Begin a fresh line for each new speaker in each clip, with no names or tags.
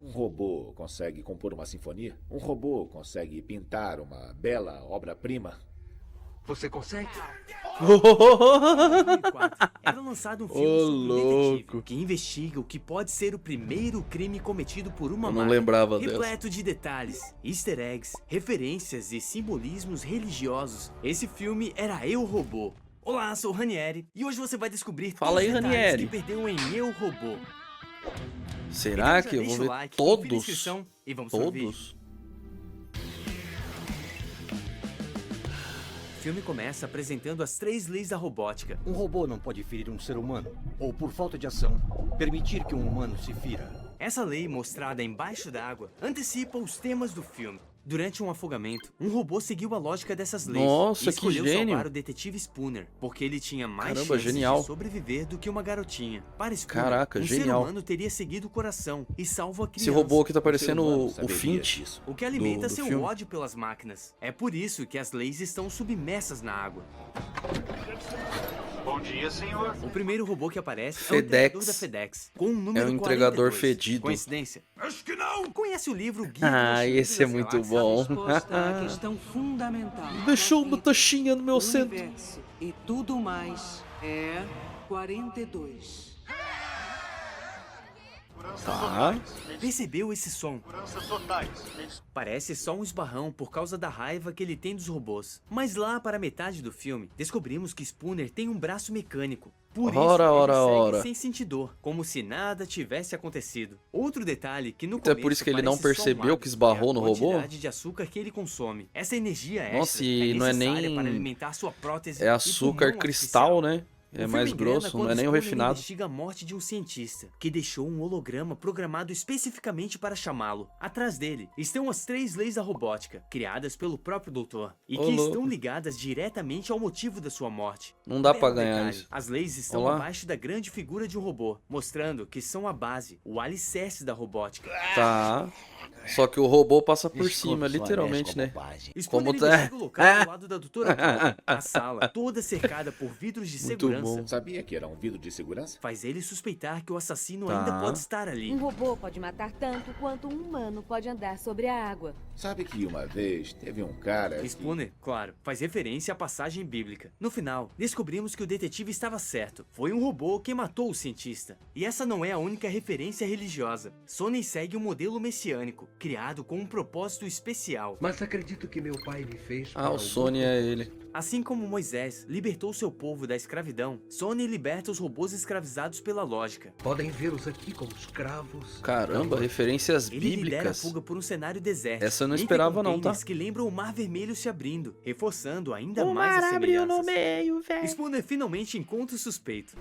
Um robô consegue compor uma sinfonia? Um robô consegue pintar uma bela obra-prima?
Você consegue?
Em 2004, era lançado um filme
Ô,
sobre um
louco.
detetive que investiga o que pode ser o primeiro crime cometido por uma
Eu não
máquina.
lembrava
Repleto de detalhes, easter eggs, referências e simbolismos religiosos. Esse filme era Eu, Robô. Olá, sou o Ranieri e hoje você vai descobrir
Fala
todos
aí,
os detalhes
Ranieri.
que perdeu em Eu, Robô.
Será
Então já
que eu
deixa
vou
o
ver
like, confira a
todos?
inscrição e vamos pro vídeo.
Todos?
O filme começa apresentando as 3 leis da robótica.
Um robô não pode ferir um ser humano, ou por falta de ação, permitir que um humano se fira.
Essa lei, mostrada embaixo d'água, antecipa os temas do filme. Durante um afogamento, um robô seguiu a lógica dessas leis
Nossa,
e
que
escolheu
gênio.
salvar o detetive Spooner, porque ele tinha mais
Caramba,
chances
genial.
de sobreviver do que uma garotinha. Para Spooner,
Caraca,
um ser
genial.
humano teria seguido o coração e salvo a criança.
Esse robô aqui tá parecendo
humano
o
saberia
Fint.
disso.
O que alimenta
do
seu
filme.
ódio pelas máquinas. É por isso que as leis estão submersas na água.
Bom dia, senhor.
O primeiro robô que aparece é o
FedEx.
entregador da FedEx, com o número
É um entregador
42.
fedido.
Coincidência?
Acho que não.
Conhece o livro Guia do
Ah,
Mochileiro
esse é
das
muito
Galáxias?
bom.
Resposta à questão fundamental.
Deixou
da
uma
vida,
taxinha no meu
o
centro.
universo e tudo mais é 42.
Tá.
Percebeu esse som?
Seguranças totais.
Parece só um esbarrão por causa da raiva que ele tem dos robôs. Mas lá para a metade do filme, descobrimos que Spooner tem um braço mecânico. Por isso,
Ora,
ele
ora,
segue
ora.
sem sentir dor, como se nada tivesse acontecido. Outro detalhe que no
Então é
começo
por isso que ele não
parece só um
percebeu
hábito,
que esbarrou
é a
no robô?
quantidade de açúcar que ele consome. Essa energia
Nossa,
extra
e
é
não é
necessária
nem-
para alimentar sua prótese
É
e
açúcar
pulmão
cristal,
artificial.
né?
O
É
filme
mais
engrena
grosso, não
quando
é nem o
Spooner
refinado.
investiga a morte de um cientista, que deixou um holograma programado especificamente para chamá-lo. Atrás dele estão as 3 leis da robótica, criadas pelo próprio doutor, e
Ô,
que
louco.
estão ligadas diretamente ao motivo da sua morte.
Não dá
Belo
pra ganhar
detalhe,
isso.
as leis estão
Olá.
abaixo da grande figura de um robô, mostrando que são a base, o alicerce da robótica.
Tá. Só que o robô passa por cima, literalmente, né?
Spooner
Como tá-
investiga o local ao lado da doutora Paul. A sala, toda cercada por vidros de
Muito
segurança,
bom.
Sabia que era um vidro de segurança?
faz ele suspeitar que o assassino
Tá.
ainda pode estar ali.
Um robô pode matar tanto quanto um humano pode andar sobre a água.
Sabe que uma vez teve um cara que...
Spooner, claro, faz referência à passagem bíblica. No final, descobrimos que o detetive estava certo. Foi um robô que matou o cientista. E essa não é a única referência religiosa. Sony segue um modelo messiânico, criado com um propósito especial.
Mas acredito que meu pai me fez.
Ah,
para
o Sony é ele.
Assim como Moisés libertou seu povo da escravidão, Sony liberta os robôs escravizados pela lógica.
Podem vê-los aqui como escravos.
Caramba, referências
Ele lidera a
bíblicas.
fuga por um cenário deserto.
Essa eu não
entre
esperava não, tá?
containers que lembram o Mar Vermelho se abrindo, reforçando ainda
O
mais
mar
as
abriu
semelhanças.
no meio, velho.
Spooner finalmente encontra o suspeito.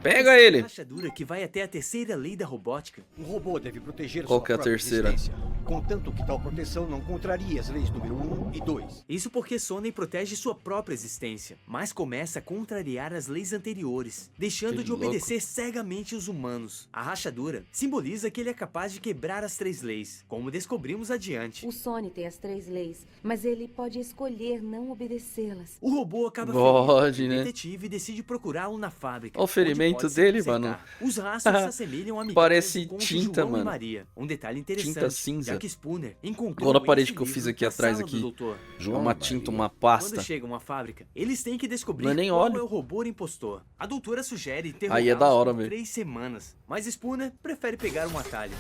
Pega ele.
Rachadura que vai até a terceira lei da robótica.
Um robô deve proteger
Qual
sua
que é a
própria
terceira?
existência, contanto que tal proteção não contrarie as leis número 1 e 2.
Isso porque Sony protege sua própria existência, mas começa a contrariar as leis anteriores, deixando
Que
de
louco.
obedecer cegamente os humanos. A rachadura simboliza que ele é capaz de quebrar as 3 leis, como descobrimos adiante.
O Sony tem as 3 leis, mas ele pode escolher não obedecê-las.
O robô acaba
Pode,
ferido, e
né?
o detetive decide procurá-lo na fábrica.
Olha o ferimento
onde pode se
dele,
consertar.
mano.
Os rastros se assemelham a
Parece
migalhas do conto
tinta,
João e
mano.
Maria. Um detalhe interessante,
Tinta cinza.
já que Spooner encontrou
Igual na parede
esse
que eu fiz
livro
aqui
na
atrás
sala do
aqui.
doutor.
João
Uma
e
tinta,
Maria.
uma pasta.
Quando chegam à fábrica, eles têm que descobrir
Não é nem
qual
óleo.
é o robô impostor. A doutora sugere
Aí é
interrogá-los
da hora,
por
velho.
3 semanas, mas Spooner prefere pegar um atalho.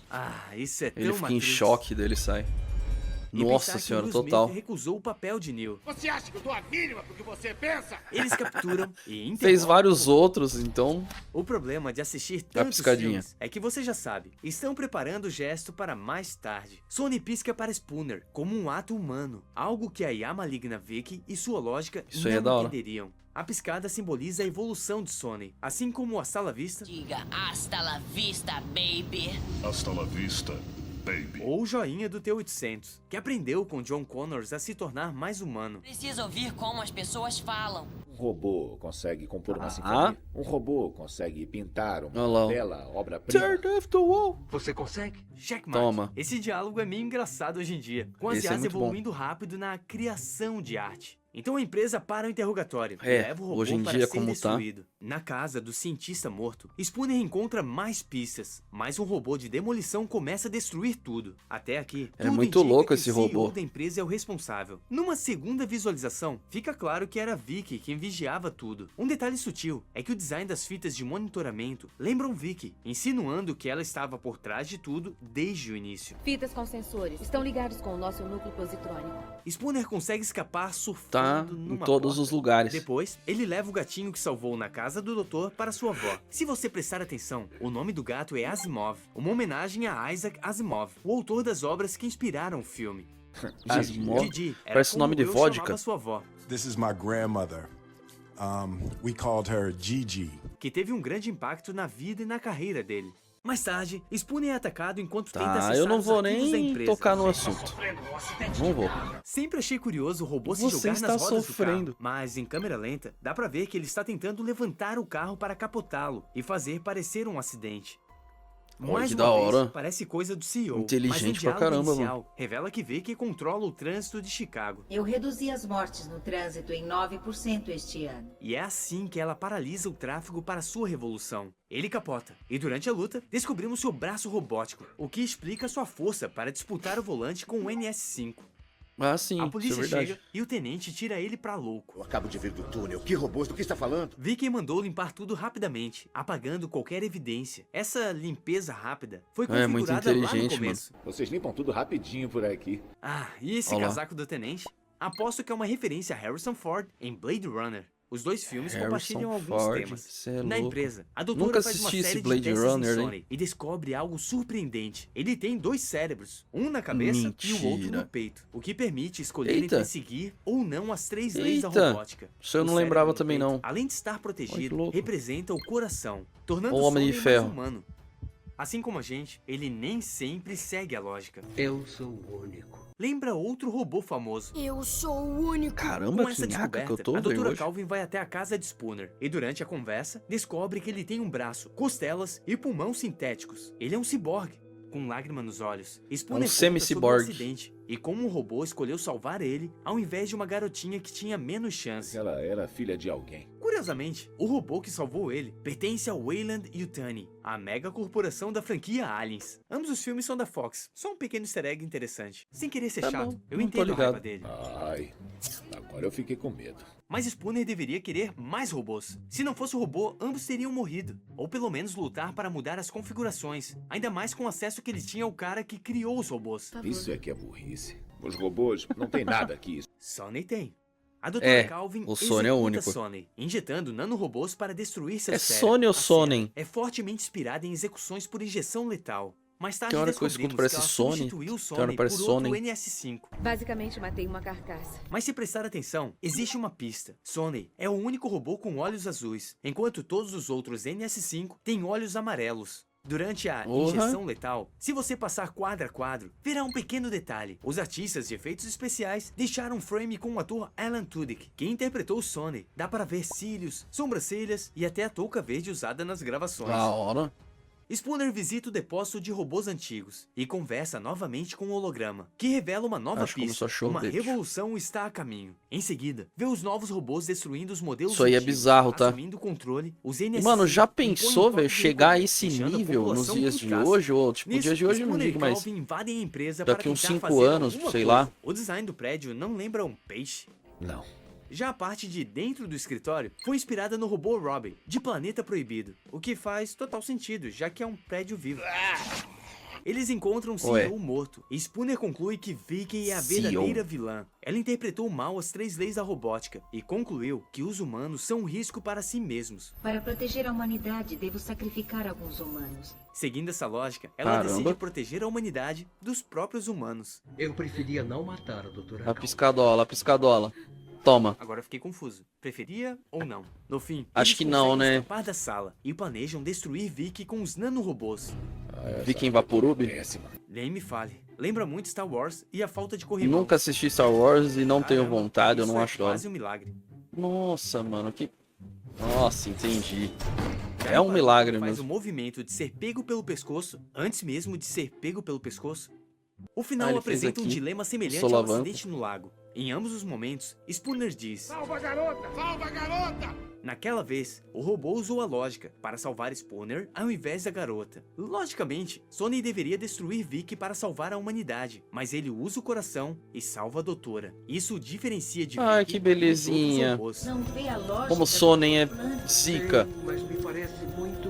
Ah, isso é tão
Ele fica em
Matrix.
choque, daí ele sai.
E
Nossa
pensar que
senhora,
Will
total.
Smith recusou o papel de Neo.
Você acha que eu dou a mínima porque você pensa?
Eles capturam e
Fez
interrogam
vários
o robô.
outros, então.
O problema de assistir tantos
piscadinha.
filmes é que você já sabe, estão preparando o gesto para mais tarde. Sony pisca para Spooner como um ato humano, algo que a IA maligna Vicky e sua lógica
Isso aí é da
não
hora.
entenderiam. A piscada simboliza a evolução de Sony, assim como a sala vista
Diga hasta la vista, baby.
Hasta la vista, baby.
ou o joinha do T-800, que aprendeu com John Connors a se tornar mais humano.
Precisa ouvir como as pessoas falam.
Um robô consegue compor uma
Ah.
sinfonia? Um robô consegue pintar uma
Olha lá.
bela obra-prima?
Turn off the wall.
Você consegue?
Checkmate.
Toma.
Esse diálogo é meio engraçado hoje em dia, com as
Esse é
IAs
muito bom.
evoluindo rápido na criação de arte. Então a empresa para o interrogatório e
É,
leva o robô
hoje em
para
dia
ser
como tá.
destruído. Na casa do cientista morto, Spooner encontra mais pistas, mas um robô de demolição começa a destruir tudo. Até aqui,
É
tudo
muito
indica
louco
que
esse
o CEO
robô.
da empresa é o responsável. Numa segunda visualização, fica claro que era Vicky quem vigiava tudo. Um detalhe sutil é que o design das fitas de monitoramento lembram Vicky, insinuando que ela estava por trás de tudo desde o início.
Fitas com sensores. Estão ligados com o nosso núcleo positrônico.
Spooner consegue escapar
Tá
surfando
em
numa
todos
porta.
os lugares.
Depois, ele leva o gatinho que salvou na casa do doutor para sua avó. Se você prestar atenção, o nome do gato é Asimov, uma homenagem a Isaac Asimov, o autor das obras que inspiraram o filme.
Asimov?
Didi era
Parece
como
nome de
eu
vodka.
chamava sua avó,
This is my grandmother. We called her Gigi.
que teve um grande impacto na vida e na carreira dele. Mais tarde, Spooner é atacado enquanto tenta
Tá,
acessar
eu não
os
vou
arquivos da
nem
empresa.
tocar no assunto. Não vou.
Sempre achei curioso o robô se
Você
jogar
está
nas rodas
sofrendo.
do carro, mas em câmera lenta dá pra ver que ele está tentando levantar o carro para capotá-lo e fazer parecer um acidente.
Olha
Mais
que
uma
da
vez,
hora.
parece coisa do CEO,
Inteligente
mas o
pra
diálogo
caramba,
inicial revela que Vicky controla o trânsito de Chicago.
Eu reduzi as mortes no trânsito em 9% este ano.
E é assim que ela paralisa o tráfego para sua revolução. Ele capota, e durante a luta, descobrimos seu braço robótico, o que explica sua força para disputar o volante com o NS5.
Ah, sim,
A
isso é
polícia
verdade.
chega e o tenente tira ele pra louco.
Eu acabo de vir do túnel. Que robôs? Do que está falando?
Vicky mandou limpar tudo rapidamente, apagando qualquer evidência. Essa limpeza rápida foi
É, muito
configurada lá no
inteligente,
começo.
Vocês limpam tudo rapidinho por aqui.
Ah, e esse
Olha lá.
casaco do tenente? Aposto que é uma referência a Harrison Ford em Blade Runner. Os dois filmes compartilham
Harrison
alguns
Ford,
temas.
cê é
Na
louco.
empresa, a doutora
Nunca
faz uma
assisti esse
série
Blade
de testes
Runner,
em
hein?
Sonny e descobre algo surpreendente. Ele tem 2 cérebros, um na cabeça e o outro
Mentira.
no peito, o que permite escolher
Eita.
entre seguir ou não as 3 leis da
Eita.
robótica.
Isso eu
O
não
cérebro
lembrava
no
também,
peito,
não.
Além de estar
Olha
protegido,
que louco.
representa o coração, tornando
O
o
Homem de
Sonny
Ferro.
mais humano. Assim como a gente, ele nem sempre segue a lógica.
Eu sou o único.
Lembra outro robô famoso.
Eu sou o único.
Caramba,
Com essa
que nhaca que eu
descoberta,
tô,
a
velho,
doutora
hoje.
Calvin vai até a casa de Spooner e durante a conversa descobre que ele tem um braço, costelas e pulmão sintéticos. Ele é um ciborgue, com lágrima nos olhos. Spooner conta sobre o
semi-ciborgue.
acidente e como o robô escolheu salvar ele ao invés de uma garotinha que tinha menos chance.
Ela era filha de alguém.
Curiosamente, o robô que salvou ele pertence ao Weyland Yutani, a mega corporação da franquia Aliens. Ambos os filmes são da Fox, só um pequeno easter egg interessante. Sem querer ser
Tá
chato,
bom,
eu
não tô
entendo a raiva
ligado.
dele.
Ai, agora eu fiquei com medo.
Mas Spooner deveria querer mais robôs. Se não fosse o robô, ambos teriam morrido. Ou pelo menos lutar para mudar as configurações. Ainda mais com o acesso que ele tinha ao cara que criou os robôs.
Isso é que é burrice. Os robôs não tem nada aqui.
Sonny tem. A doutora
É,
Calvin
o Sonny é o
executa
único.
Sonny, injetando nanorobôs para destruir seu
É
cérebro.
Sonny ou
A cena
Sonnen?
É fortemente inspirada em execuções por injeção letal. Mais tarde
Tem hora que eu
descobrimos
escuto parece
que ela
Sony,
substituiu o
tem hora
Sonny
parece
por outro
Sonnen.
NS5.
Basicamente, matei uma carcaça.
Mas se prestar atenção, existe uma pista. Sonny é o único robô com olhos azuis, enquanto todos os outros NS5 têm olhos amarelos. Durante a
Porra.
injeção letal, se você passar quadro a quadro, verá um pequeno detalhe. Os artistas de efeitos especiais deixaram um frame com o ator Alan Tudyk, que interpretou o Sonny. Dá para ver cílios, sobrancelhas e até a touca verde usada nas gravações.
Da hora.
Spooner visita o depósito de robôs antigos e conversa novamente com o holograma, que revela uma nova
Acho que
pista.
começou a chover,
Uma
bicho.
revolução está a caminho. Em seguida, vê os novos robôs destruindo os modelos
Isso aí é
antigos,
bizarro, tá?
assumindo o controle, os
E,
NSC
mano, já
impõem um
pensou,
toque
velho,
de
chegar a
recolher,
esse
deixando a
nível nos
população
dias de
putaça.
hoje? Ou, tipo,
Nisso,
dias de hoje eu não
Spooner
digo
e
mais.
Calvin invadem a empresa
Daqui
para
uns
tentar
5
fazer
anos,
alguma
sei
coisa.
lá.
O design do prédio não lembra um peixe?
Não.
Já a parte de dentro do escritório foi inspirada no robô Robin, de Planeta Proibido, o que faz total sentido, já que é um prédio vivo. Eles encontram um
Ué.
CEO morto, e Spooner conclui que Vicky é a
CEO.
verdadeira vilã. Ela interpretou mal as 3 leis da robótica, e concluiu que os humanos são um risco para si mesmos.
Para proteger a humanidade, devo sacrificar alguns humanos.
Seguindo essa lógica, ela
Caramba.
decide proteger a humanidade dos próprios humanos.
Eu preferia não matar a doutora
A piscadola, a piscadola. Toma.
Agora eu fiquei confuso. Preferia ou não? No fim,
Acho
eles
que não,
conseguem
né?
escapar da sala e planejam destruir Vicky com os nanorobôs.
Viking Vaporub?
Péssima.
Nem me fale. Lembra muito Star Wars e a falta de corrimão.
Nunca assisti Star Wars e não tenho
Caramba,
vontade, eu
isso
não
é
acho da hora.
quase um milagre.
Nossa, mano, que... Nossa, entendi.
Já
É um
reparou
milagre
como faz
mesmo.
o movimento de ser pego pelo pescoço antes mesmo de ser pego pelo pescoço? O final
ele fez
apresenta um
aqui,
dilema semelhante ao
solavanco.
acidente no lago. Em ambos os momentos, Spooner diz:
Salva a garota! Salva a garota!
naquela vez, o robô usou a lógica para salvar Spooner ao invés da garota. Logicamente, Sonny deveria destruir Vic para salvar a humanidade, mas ele usa o coração e salva a doutora. Isso o diferencia de
Ai,
Vic
que
dos outros
belezinha.
robôs.
Não vê a lógica.
Como Sonnen é
Sei,
zica.
mas me parece muito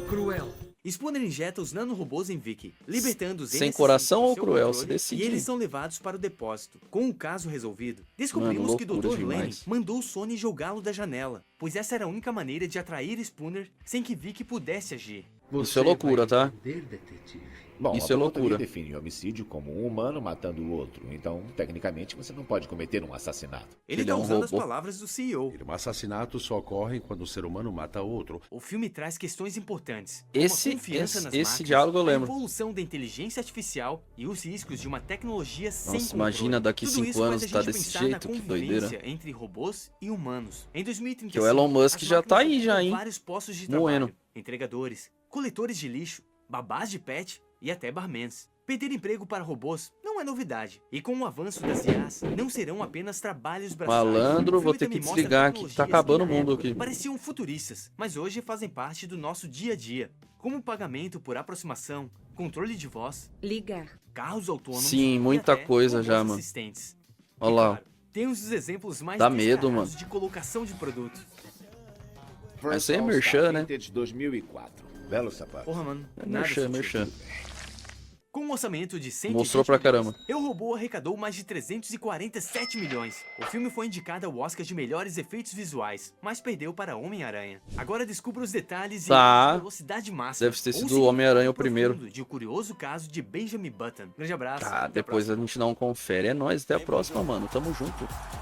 cruel.
Spooner injeta os nanorobôs em Vic, libertando os
Sem
NSC
coração
do
ou
seu
cruel?
controle,
Se decide.
e eles são levados para o depósito. Com o caso resolvido, descobrimos
Mano,
que
loucura
Dr. Lenny
demais.
mandou Sonny jogá-lo da janela, pois essa era a única maneira de atrair Spooner sem que Vic pudesse agir.
Isso é loucura,
vai
tá?
entender, detetive.
Bom,
Isso
a
é
portaria
loucura.
define homicídio como um humano matando o outro. Então, tecnicamente, você não pode cometer um assassinato.
Ele
Ele
tá
é um
usando as
robô.
palavras do CEO.
Um assassinato só ocorre quando o ser humano mata outro.
O filme traz questões importantes, como a
Esse
confiança nas máquinas,
diálogo eu lembro.
a evolução da inteligência artificial e os riscos de uma tecnologia sem
Nossa,
controle.
imagina daqui
Tudo
5
isso faz
anos
a
tá
gente
desse
pensar
jeito,
na
que doideira.
convivência entre robôs e humanos. Em 2035,
Que o Elon Musk
as
já tá
máquinas
aí já,
ocupam
hein?
vários postos de
Moendo.
trabalho, entregadores, coletores de lixo, babás de pet e até barmans. Perder emprego para robôs não é novidade. E com o avanço das IAs, não serão apenas trabalhos braçais.
Malandro,
O
vou
filme
ter que
também mostra
desligar aqui, que tá
tecnologias
acabando
que
o
na
mundo
época
aqui.
pareciam futuristas, mas hoje fazem parte do nosso dia a dia. Como pagamento por aproximação, controle de voz,
Ligar.
carros autônomos
Sim,
e
muita
até
coisa
robôs
já, mano.
assistentes.
Olha
E
lá.
claro, temos os exemplos mais
Dá medo,
descarados
mano.
de colocação de produto.
Mas isso aí é
First
merchan,
All-Star
né?
Vintage 2004. Belo sapato.
Porra, mano,
É
nada
merchan,
sutil.
merchan.
Com um orçamento de 120
Mostrou pra caramba.
milhões, Eu, Robô arrecadou mais de 347 milhões. O filme foi indicado ao Oscar de melhores efeitos visuais, mas perdeu para Homem-Aranha. Agora descubra os detalhes
Tá.
e velocidade máxima.
Deve ter
ou
sido o
significado
Homem-Aranha o
profundo
primeiro.
De O Curioso Caso de Benjamin Button. Grande abraço.
Tá,
até a
depois
próxima.
a gente dá um confere. É nóis, até a próxima, mano. Tamo junto.